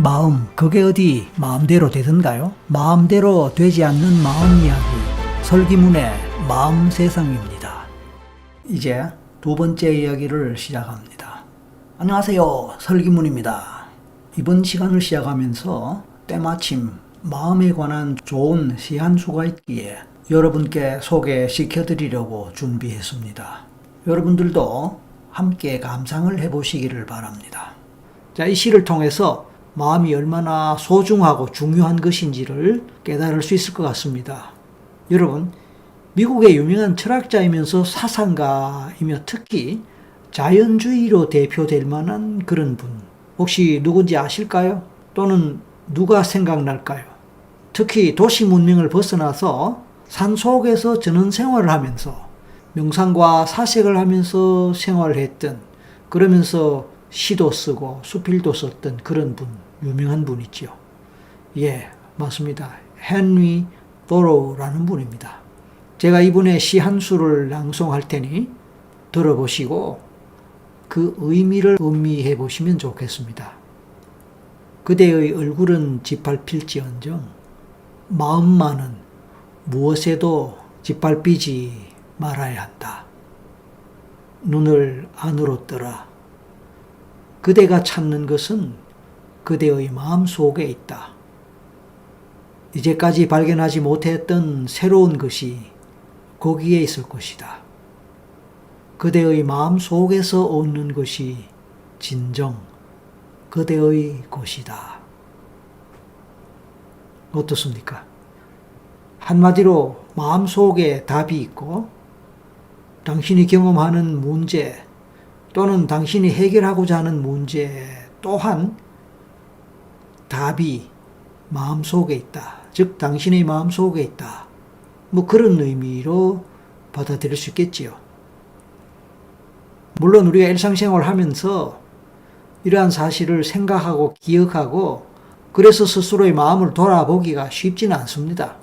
마음, 그게 어디 마음대로 되던가요? 마음대로 되지 않는 마음 이야기, 설기문의 마음 세상입니다. 이제 두 번째 이야기를 시작합니다. 안녕하세요, 설기문입니다. 이번 시간을 시작하면서 때마침 마음에 관한 좋은 시한수가 있기에 여러분께 소개시켜드리려고 준비했습니다. 여러분들도 함께 감상을 해보시기를 바랍니다. 자, 이 시를 통해서 마음이 얼마나 소중하고 중요한 것인지를 깨달을 수 있을 것 같습니다. 여러분, 미국의 유명한 철학자이면서 사상가이며 특히 자연주의로 대표될 만한 그런 분, 혹시 누군지 아실까요? 또는 누가 생각날까요? 특히 도시 문명을 벗어나서 산속에서 전원 생활을 하면서 명상과 사색을 하면서 생활을 했던, 그러면서 시도 쓰고 수필도 썼던 그런 분, 유명한 분 있죠. 예, 맞습니다. 헨리 도로우라는 분입니다. 제가 이분의 시 한 수를 낭송할 테니 들어보시고 그 의미를 음미해 보시면 좋겠습니다. 그대의 얼굴은 짓밟힐지언정 마음만은 무엇에도 짓밟히지 말아야 한다. 눈을 안으로 떠라. 그대가 찾는 것은 그대의 마음 속에 있다. 이제까지 발견하지 못했던 새로운 것이 거기에 있을 것이다. 그대의 마음 속에서 오는 것이 진정 그대의 것이다. 어떻습니까? 한마디로 마음 속에 답이 있고 당신이 경험하는 문제 또는 당신이 해결하고자 하는 문제 또한 답이 마음속에 있다. 즉 당신의 마음속에 있다. 뭐 그런 의미로 받아들일 수 있겠지요. 물론 우리가 일상생활을 하면서 이러한 사실을 생각하고 기억하고 그래서 스스로의 마음을 돌아보기가 쉽지는 않습니다.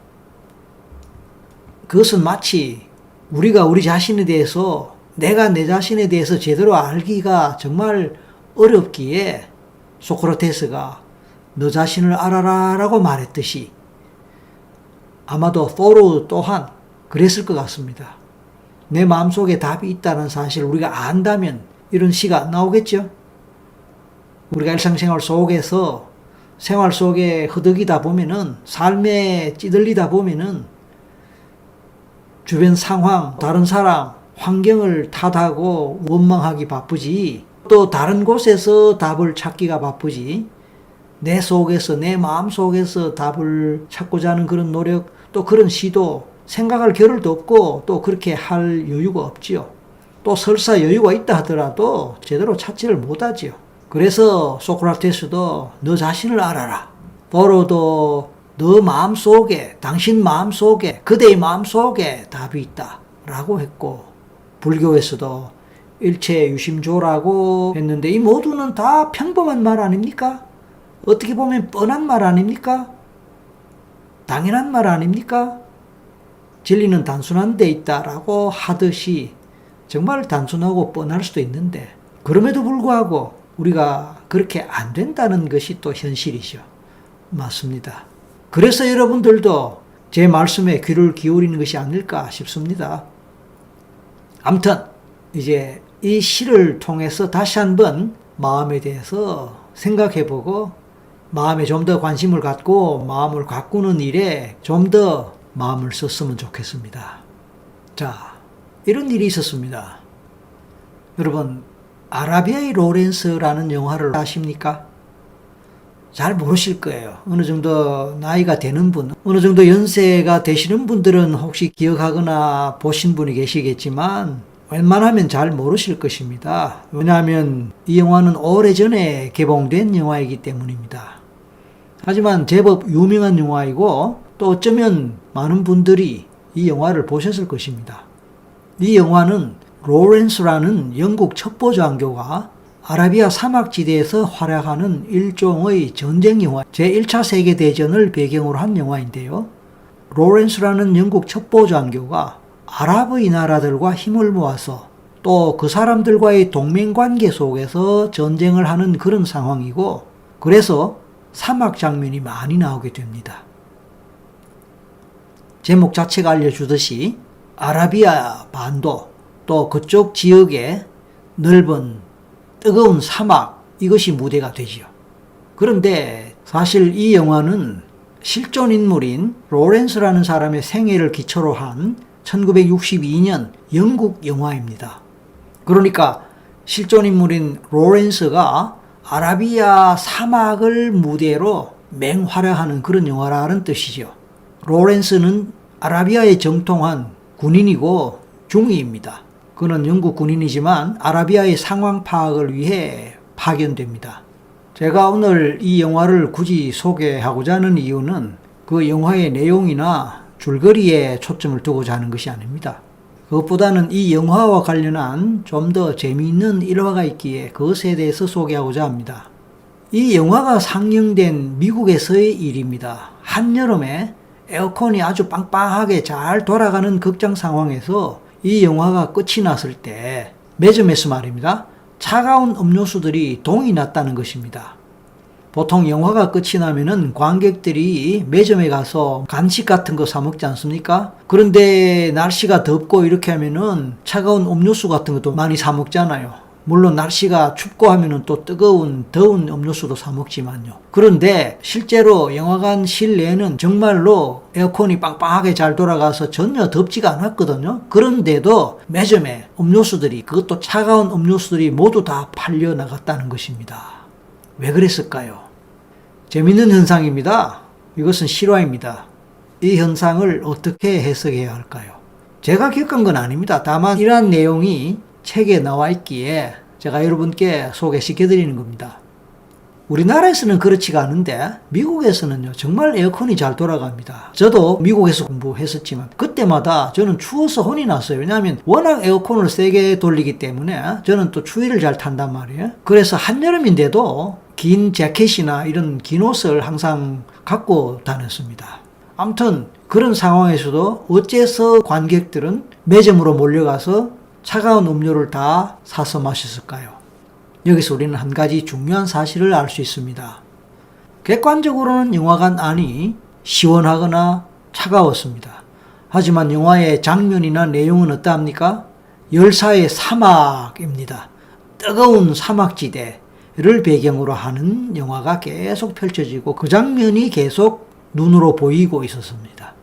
그것은 마치 우리가 우리 자신에 대해서 내가 내 자신에 대해서 제대로 알기가 정말 어렵기에 소크라테스가 너 자신을 알아라 라고 말했듯이 아마도 포로 또한 그랬을 것 같습니다. 내 마음속에 답이 있다는 사실을 우리가 안다면 이런 시가 안 나오겠죠? 우리가 일상생활 속에서 생활 속에 흐득이다 보면은 삶에 찌들리다 보면은 주변 상황, 다른 사람, 환경을 탓하고 원망하기 바쁘지 또 다른 곳에서 답을 찾기가 바쁘지 내 속에서 내 마음 속에서 답을 찾고자 하는 그런 노력 또 그런 시도 생각할 겨를도 없고 또 그렇게 할 여유가 없지요. 또 설사 여유가 있다 하더라도 제대로 찾지를 못하지요. 그래서 소크라테스도 너 자신을 알아라. 포로도 너 마음 속에 당신 마음 속에 그대의 마음 속에 답이 있다 라고 했고 불교에서도 일체 유심조라고 했는데 이 모두는 다 평범한 말 아닙니까? 어떻게 보면 뻔한 말 아닙니까? 당연한 말 아닙니까? 진리는 단순한 데 있다라고 하듯이 정말 단순하고 뻔할 수도 있는데 그럼에도 불구하고 우리가 그렇게 안 된다는 것이 또 현실이죠. 맞습니다. 그래서 여러분들도 제 말씀에 귀를 기울이는 것이 아닐까 싶습니다. 아무튼 이제 이 시를 통해서 다시 한번 마음에 대해서 생각해보고 마음에 좀 더 관심을 갖고 마음을 가꾸는 일에 좀 더 마음을 썼으면 좋겠습니다. 자, 이런 일이 있었습니다. 여러분, 아라비아의 로렌스라는 영화를 아십니까? 잘 모르실 거예요. 어느 정도 나이가 되는 분, 어느 정도 연세가 되시는 분들은 혹시 기억하거나 보신 분이 계시겠지만 웬만하면 잘 모르실 것입니다. 왜냐하면 이 영화는 오래전에 개봉된 영화이기 때문입니다. 하지만 제법 유명한 영화이고 또 어쩌면 많은 분들이 이 영화를 보셨을 것입니다. 이 영화는 로렌스라는 영국 첩보장교가 아라비아 사막지대에서 활약하는 일종의 전쟁 영화, 제1차 세계대전을 배경으로 한 영화인데요. 로렌스라는 영국 첩보장교가 아랍의 나라들과 힘을 모아서 또 그 사람들과의 동맹관계 속에서 전쟁을 하는 그런 상황이고, 그래서 사막 장면이 많이 나오게 됩니다. 제목 자체가 알려주듯이 아라비아 반도 또 그쪽 지역의 넓은 뜨거운 사막, 이것이 무대가 되지요. 그런데 사실 이 영화는 실존 인물인 로렌스라는 사람의 생애를 기초로 한 1962년 영국 영화입니다. 그러니까 실존 인물인 로렌스가 아라비아 사막을 무대로 맹활약하는 그런 영화라는 뜻이죠. 로렌스는 아라비아에 정통한 군인이고 중위입니다. 그는 영국 군인이지만 아라비아의 상황 파악을 위해 파견됩니다. 제가 오늘 이 영화를 굳이 소개하고자 하는 이유는 그 영화의 내용이나 줄거리에 초점을 두고자 하는 것이 아닙니다. 그것보다는 이 영화와 관련한 좀 더 재미있는 일화가 있기에 그것에 대해서 소개하고자 합니다. 이 영화가 상영된 미국에서의 일입니다. 한여름에 에어컨이 아주 빵빵하게 잘 돌아가는 극장 상황에서 이 영화가 끝이 났을 때 매점에서 말입니다. 차가운 음료수들이 동이 났다는 것입니다. 보통 영화가 끝이 나면은 관객들이 매점에 가서 간식 같은 거 사 먹지 않습니까? 그런데 날씨가 덥고 이렇게 하면은 차가운 음료수 같은 것도 많이 사 먹잖아요. 물론 날씨가 춥고 하면은 또 더운 음료수도 사 먹지만요. 그런데 실제로 영화관 실내에는 정말로 에어컨이 빵빵하게 잘 돌아가서 전혀 덥지가 않았거든요. 그런데도 매점에 음료수들이, 그것도 차가운 음료수들이 모두 다 팔려 나갔다는 것입니다. 왜 그랬을까요? 재밌는 현상입니다. 이것은 실화입니다. 이 현상을 어떻게 해석해야 할까요? 제가 겪은 건 아닙니다. 다만 이러한 내용이 책에 나와 있기에 제가 여러분께 소개시켜 드리는 겁니다. 우리나라에서는 그렇지가 않은데 미국에서는요, 정말 에어컨이 잘 돌아갑니다. 저도 미국에서 공부했었지만 그때마다 저는 추워서 혼이 났어요. 왜냐하면 워낙 에어컨을 세게 돌리기 때문에 저는 또 추위를 잘 탄단 말이에요. 그래서 한여름인데도 긴 재킷이나 이런 긴 옷을 항상 갖고 다녔습니다. 아무튼 그런 상황에서도 어째서 관객들은 매점으로 몰려가서 차가운 음료를 다 사서 마셨을까요? 여기서 우리는 한 가지 중요한 사실을 알 수 있습니다. 객관적으로는 영화관 안이 시원하거나 차가웠습니다. 하지만 영화의 장면이나 내용은 어떠합니까? 열사의 사막입니다. 뜨거운 사막지대를 배경으로 하는 영화가 계속 펼쳐지고 그 장면이 계속 눈으로 보이고 있었습니다.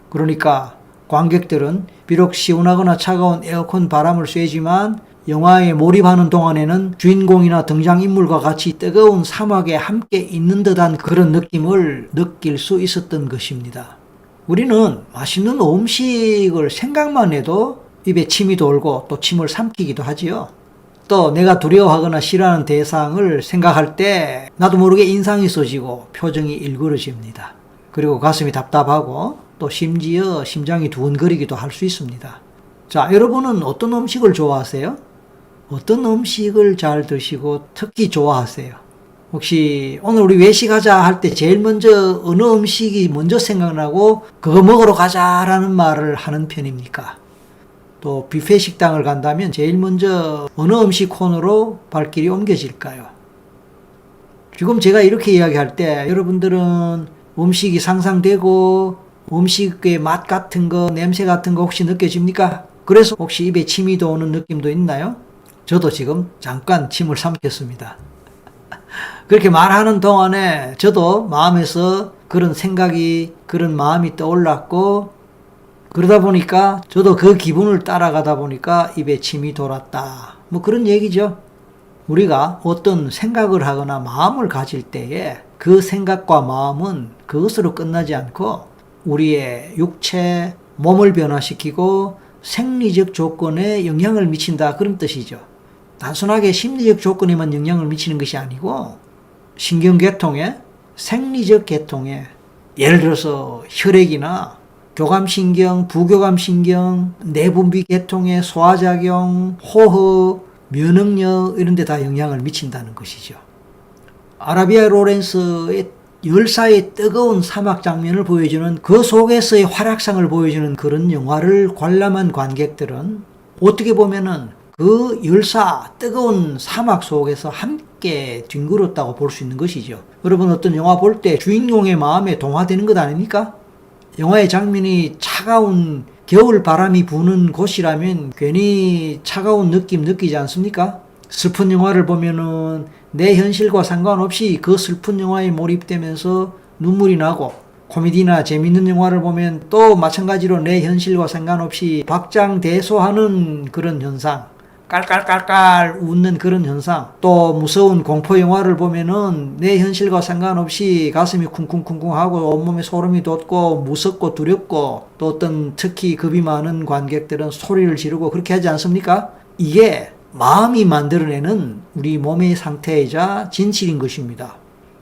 그러니까 관객들은 비록 시원하거나 차가운 에어컨 바람을 쐬지만 영화에 몰입하는 동안에는 주인공이나 등장인물과 같이 뜨거운 사막에 함께 있는 듯한 그런 느낌을 느낄 수 있었던 것입니다. 우리는 맛있는 음식을 생각만 해도 입에 침이 돌고 또 침을 삼키기도 하지요. 또 내가 두려워하거나 싫어하는 대상을 생각할 때 나도 모르게 인상이 써지고 표정이 일그러집니다. 그리고 가슴이 답답하고 또 심지어 심장이 두근거리기도 할 수 있습니다. 자, 여러분은 어떤 음식을 좋아하세요? 어떤 음식을 잘 드시고 특히 좋아하세요? 혹시 오늘 우리 외식하자 할 때 제일 먼저 어느 음식이 먼저 생각나고 그거 먹으러 가자라는 말을 하는 편입니까? 또 뷔페 식당을 간다면 제일 먼저 어느 음식 코너로 발길이 옮겨질까요? 지금 제가 이렇게 이야기할 때 여러분들은 음식이 상상되고 음식의 맛 같은 거, 냄새 같은 거 혹시 느껴집니까? 그래서 혹시 입에 침이 도는 느낌도 있나요? 저도 지금 잠깐 침을 삼켰습니다. 그렇게 말하는 동안에 저도 마음에서 그런 생각이, 그런 마음이 떠올랐고, 그러다 보니까 저도 그 기분을 따라가다 보니까 입에 침이 돌았다. 뭐 그런 얘기죠. 우리가 어떤 생각을 하거나 마음을 가질 때에 그 생각과 마음은 그것으로 끝나지 않고 우리의 육체, 몸을 변화시키고 생리적 조건에 영향을 미친다, 그런 뜻이죠. 단순하게 심리적 조건에만 영향을 미치는 것이 아니고 신경계통에, 생리적 계통에, 예를 들어서 혈액이나 교감신경, 부교감신경, 내분비 계통의 소화작용, 호흡, 면역력 이런 데 다 영향을 미친다는 것이죠. 아라비아 로렌스의 열사의 뜨거운 사막 장면을 보여주는 그 속에서의 활약상을 보여주는 그런 영화를 관람한 관객들은 어떻게 보면은 그 열사 뜨거운 사막 속에서 함께 뒹굴었다고 볼 수 있는 것이죠. 여러분 어떤 영화 볼 때 주인공의 마음에 동화되는 것 아닙니까? 영화의 장면이 차가운 겨울 바람이 부는 곳이라면 괜히 차가운 느낌 느끼지 않습니까? 슬픈 영화를 보면은 내 현실과 상관없이 그 슬픈 영화에 몰입되면서 눈물이 나고, 코미디나 재밌는 영화를 보면 또 마찬가지로 내 현실과 상관없이 박장대소하는 그런 현상, 깔깔깔깔 웃는 그런 현상, 또 무서운 공포 영화를 보면은 내 현실과 상관없이 가슴이 쿵쿵쿵쿵하고 온몸에 소름이 돋고 무섭고 두렵고, 또 어떤 특히 겁이 많은 관객들은 소리를 지르고 그렇게 하지 않습니까? 이게 마음이 만들어내는 우리 몸의 상태이자 진실인 것입니다.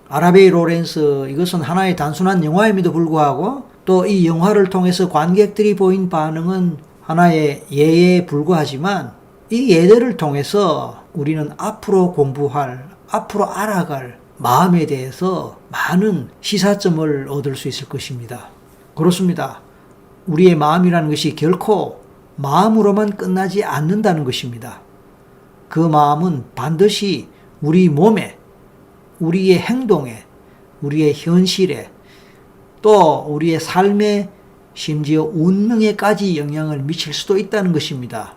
아라베이 로렌스, 이것은 하나의 단순한 영화임에도 불구하고 또 이 영화를 통해서 관객들이 보인 반응은 하나의 예에 불과하지만, 이 예들을 통해서 우리는 앞으로 공부할, 앞으로 알아갈 마음에 대해서 많은 시사점을 얻을 수 있을 것입니다. 그렇습니다. 우리의 마음이라는 것이 결코 마음으로만 끝나지 않는다는 것입니다. 그 마음은 반드시 우리 몸에, 우리의 행동에, 우리의 현실에, 또 우리의 삶에, 심지어 운명에까지 영향을 미칠 수도 있다는 것입니다.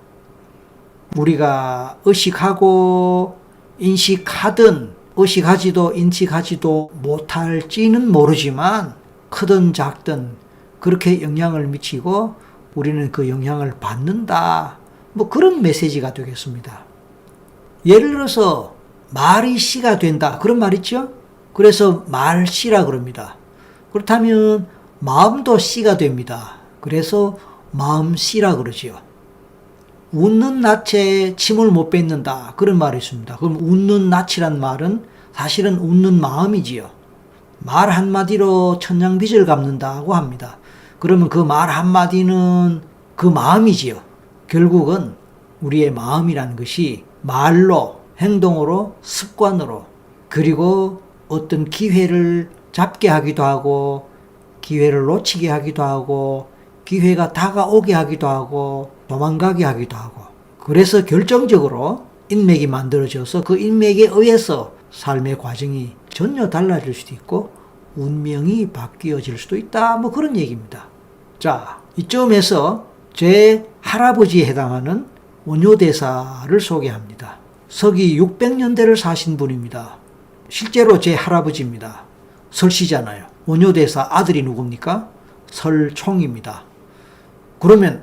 우리가 의식하고 인식하든 의식하지도 인식하지도 못할지는 모르지만 크든 작든 그렇게 영향을 미치고 우리는 그 영향을 받는다. 뭐 그런 메시지가 되겠습니다. 예를 들어서 말이 씨가 된다. 그런 말 있죠? 그래서 말씨라 그럽니다. 그렇다면 마음도 씨가 됩니다. 그래서 마음씨라 그러지요. 웃는 낯에 침을 못 뱉는다. 그런 말이 있습니다. 그럼 웃는 낯이란 말은 사실은 웃는 마음이지요. 말 한마디로 천냥빚을 갚는다고 합니다. 그러면 그 말 한마디는 그 마음이지요. 결국은 우리의 마음이라는 것이 말로, 행동으로, 습관으로, 그리고 어떤 기회를 잡게 하기도 하고, 기회를 놓치게 하기도 하고, 기회가 다가오게 하기도 하고, 도망가게 하기도 하고, 그래서 결정적으로 인맥이 만들어져서 그 인맥에 의해서 삶의 과정이 전혀 달라질 수도 있고 운명이 바뀌어질 수도 있다. 뭐 그런 얘기입니다. 자, 이쯤에서 제 할아버지에 해당하는 원효대사를 소개합니다. 서기 600년대를 사신 분입니다. 실제로 제 할아버지입니다. 설씨잖아요. 원효대사 아들이 누굽니까? 설총입니다. 그러면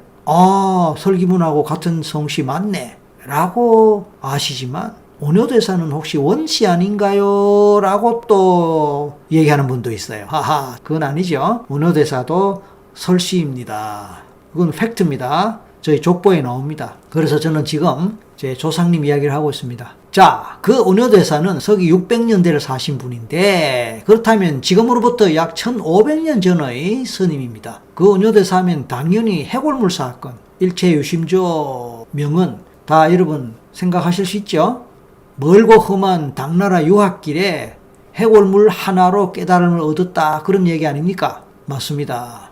설기문하고 같은 성씨 맞네 라고 아시지만 원효대사는 혹시 원씨 아닌가요? 라고 또 얘기하는 분도 있어요. 하하, 그건 아니죠. 원효대사도 설씨입니다. 그건 팩트입니다. 저희 족보에 나옵니다. 그래서 저는 지금 제 조상님 이야기를 하고 있습니다. 자, 그 원효대사는 서기 600년대를 사신 분인데, 그렇다면 지금으로부터 약 1500년 전의 스님입니다. 그 원효대사 하면 당연히 해골물 사건, 일체유심조 명은 다 여러분 생각하실 수 있죠? 멀고 험한 당나라 유학길에 해골물 하나로 깨달음을 얻었다, 그런 얘기 아닙니까? 맞습니다.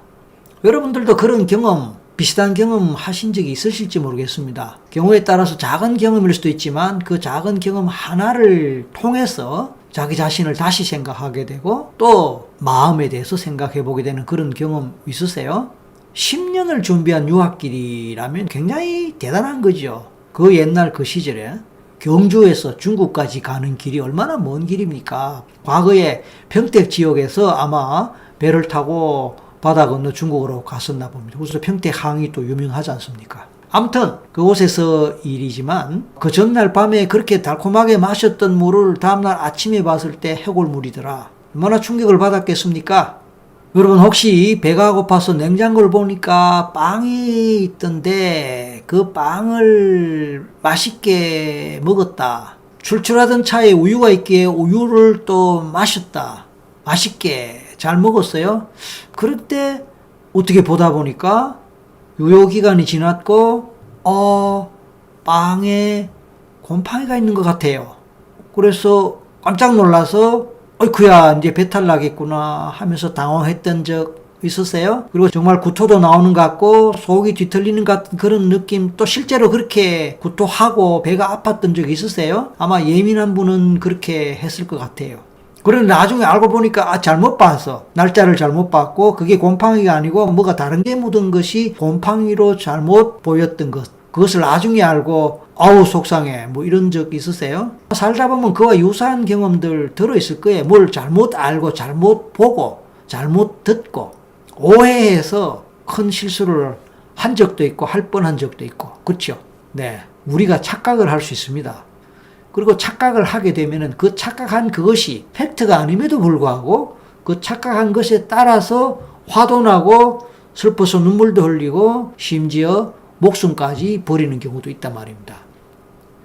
여러분들도 그런 경험, 비슷한 경험 하신 적이 있으실지 모르겠습니다. 경우에 따라서 작은 경험일 수도 있지만 그 작은 경험 하나를 통해서 자기 자신을 다시 생각하게 되고 또 마음에 대해서 생각해 보게 되는 그런 경험 있으세요? 10년을 준비한 유학길이라면 굉장히 대단한 거죠. 그 옛날 그 시절에 경주에서 중국까지 가는 길이 얼마나 먼 길입니까? 과거에 평택 지역에서 아마 배를 타고 바다 건너 중국으로 갔었나 봅니다. 그래서 평택 항이 또 유명하지 않습니까? 아무튼 그곳에서 일이지만 그 전날 밤에 그렇게 달콤하게 마셨던 물을 다음날 아침에 봤을 때 해골물이더라. 얼마나 충격을 받았겠습니까? 여러분 혹시 배가 고파서 냉장고를 보니까 빵이 있던데 그 빵을 맛있게 먹었다. 출출하던 차에 우유가 있기에 우유를 또 마셨다. 맛있게 잘 먹었어요. 그럴 때 어떻게 보다 보니까 유효기간이 지났고 빵에 곰팡이가 있는 것 같아요. 그래서 깜짝 놀라서 어이쿠야 이제 배탈 나겠구나 하면서 당황했던 적 있으세요? 그리고 정말 구토도 나오는 것 같고 속이 뒤틀리는 것 같은 그런 느낌, 또 실제로 그렇게 구토하고 배가 아팠던 적 있으세요? 아마 예민한 분은 그렇게 했을 것 같아요. 그런데 나중에 알고 보니까 잘못 봐서 날짜를 잘못 봤고 그게 곰팡이가 아니고 뭐가 다른 게 묻은 것이 곰팡이로 잘못 보였던 것, 그것을 나중에 알고 아우 속상해 뭐 이런 적 있으세요? 살다 보면 그와 유사한 경험들 들어있을 거예요. 뭘 잘못 알고 잘못 보고 잘못 듣고 오해해서 큰 실수를 한 적도 있고 할 뻔한 적도 있고, 그렇죠? 네, 우리가 착각을 할 수 있습니다. 그리고 착각을 하게 되면은 그 착각한 그것이 팩트가 아님에도 불구하고 그 착각한 것에 따라서 화도 나고 슬퍼서 눈물도 흘리고 심지어 목숨까지 버리는 경우도 있단 말입니다.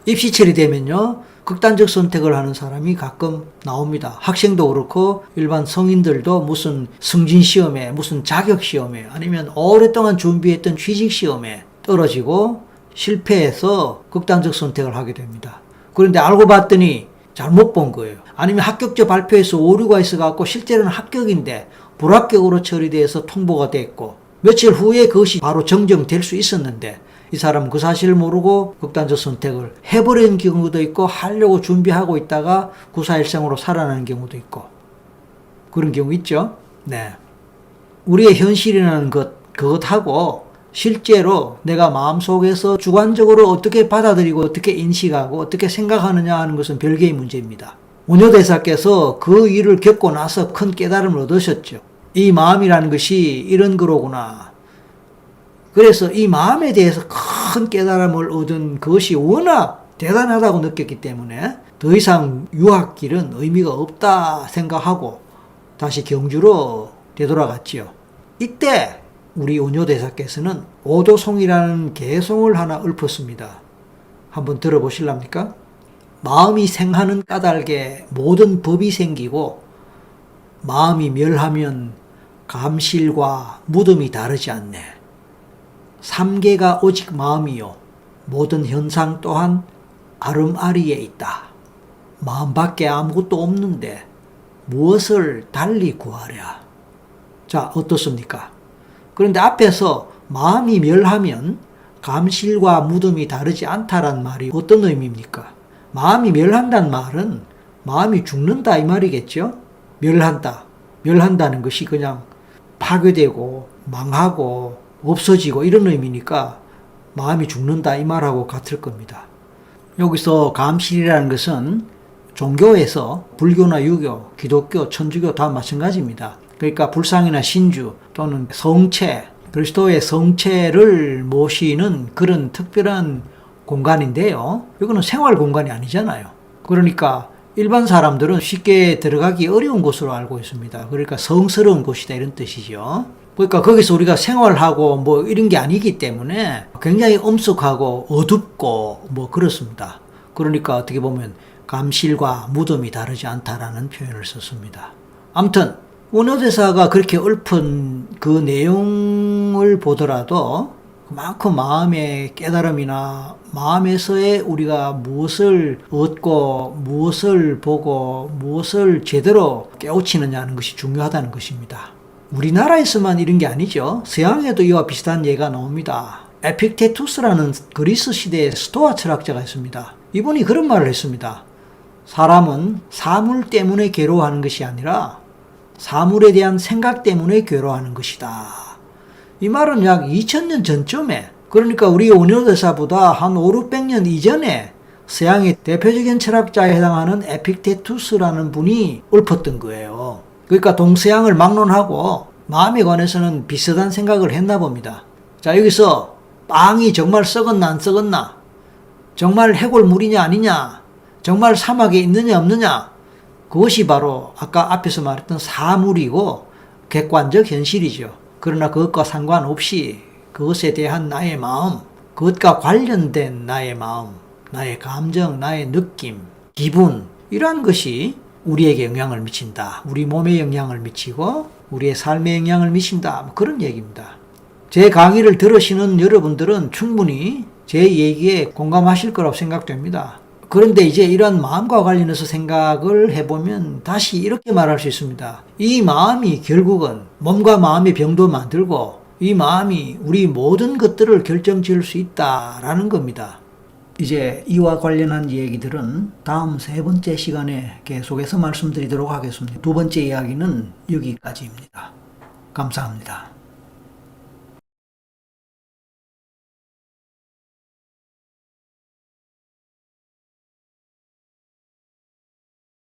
입시철이 되면요, 극단적 선택을 하는 사람이 가끔 나옵니다. 학생도 그렇고 일반 성인들도 무슨 승진시험에, 무슨 자격시험에, 아니면 오랫동안 준비했던 취직시험에 떨어지고 실패해서 극단적 선택을 하게 됩니다. 그런데 알고 봤더니 잘못 본 거예요. 아니면 합격자 발표에서 오류가 있어갖고 실제로는 합격인데 불합격으로 처리돼서 통보가 됐고 며칠 후에 그것이 바로 정정될 수 있었는데 이 사람은 그 사실을 모르고 극단적 선택을 해버리는 경우도 있고 하려고 준비하고 있다가 구사일생으로 살아나는 경우도 있고 그런 경우 있죠. 네, 우리의 현실이라는 그것하고 실제로 내가 마음속에서 주관적으로 어떻게 받아들이고 어떻게 인식하고 어떻게 생각하느냐 하는 것은 별개의 문제입니다. 원효대사께서 그 일을 겪고 나서 큰 깨달음을 얻으셨죠. 이 마음이라는 것이 이런 거로구나. 그래서 이 마음에 대해서 큰 깨달음을 얻은 그것이 워낙 대단하다고 느꼈기 때문에 더 이상 유학길은 의미가 없다 생각하고 다시 경주로 되돌아갔지요. 이때 우리 원효대사께서는 오도송이라는 개송을 하나 읊었습니다. 한번 들어보실랍니까? 마음이 생하는 까닭에 모든 법이 생기고 마음이 멸하면 감실과 무덤이 다르지 않네. 삼계가 오직 마음이요 모든 현상 또한 아름아리에 있다. 마음밖에 아무것도 없는데 무엇을 달리 구하랴. 자, 어떻습니까? 그런데 앞에서 마음이 멸하면 감실과 무덤이 다르지 않다란 말이 어떤 의미입니까? 마음이 멸한다는 말은 마음이 죽는다 이 말이겠죠? 멸한다는 것이 그냥 파괴되고 망하고 없어지고 이런 의미니까 마음이 죽는다 이 말하고 같을 겁니다. 여기서 감실이라는 것은 종교에서 불교나 유교, 기독교, 천주교 다 마찬가지입니다. 그러니까 불상이나 신주 또는 성체, 그리스도의 성체를 모시는 그런 특별한 공간인데요. 이거는 생활 공간이 아니잖아요. 그러니까 일반 사람들은 쉽게 들어가기 어려운 곳으로 알고 있습니다. 그러니까 성스러운 곳이다 이런 뜻이죠. 그러니까 거기서 우리가 생활하고 뭐 이런 게 아니기 때문에 굉장히 엄숙하고 어둡고 뭐 그렇습니다. 그러니까 어떻게 보면 감실과 무덤이 다르지 않다라는 표현을 썼습니다. 아무튼 원효대사가 그렇게 읊은 그 내용을 보더라도 그만큼 마음의 깨달음이나 마음에서의 우리가 무엇을 얻고 무엇을 보고 무엇을 제대로 깨우치느냐 하는 것이 중요하다는 것입니다. 우리나라에서만 이런 게 아니죠. 서양에도 이와 비슷한 예가 나옵니다. 에픽테투스라는 그리스 시대의 스토아 철학자가 있습니다. 이분이 그런 말을 했습니다. 사람은 사물 때문에 괴로워하는 것이 아니라 사물에 대한 생각 때문에 괴로워하는 것이다. 이 말은 약 2000년 전쯤에, 그러니까 우리 원효대사보다 한 500~600년 이전에 서양의 대표적인 철학자에 해당하는 에픽테투스라는 분이 읊었던 거예요. 그러니까 동서양을 막론하고 마음에 관해서는 비슷한 생각을 했나 봅니다. 자, 여기서 빵이 정말 썩었나 안 썩었나, 정말 해골물이냐 아니냐, 정말 사막에 있느냐 없느냐, 그것이 바로 아까 앞에서 말했던 사물이고 객관적 현실이죠. 그러나 그것과 상관없이 그것에 대한 나의 마음, 그것과 관련된 나의 마음, 나의 감정, 나의 느낌, 기분, 이러한 것이 우리에게 영향을 미친다. 우리 몸에 영향을 미치고 우리의 삶에 영향을 미친다. 그런 얘기입니다. 제 강의를 들으시는 여러분들은 충분히 제 얘기에 공감하실 거라고 생각됩니다. 그런데 이제 이런 마음과 관련해서 생각을 해보면 다시 이렇게 말할 수 있습니다. 이 마음이 결국은 몸과 마음의 병도 만들고 이 마음이 우리 모든 것들을 결정지을 수 있다라는 겁니다. 이제 이와 관련한 얘기들은 다음 3번째 시간에 계속해서 말씀드리도록 하겠습니다. 2번째 이야기는 여기까지입니다. 감사합니다.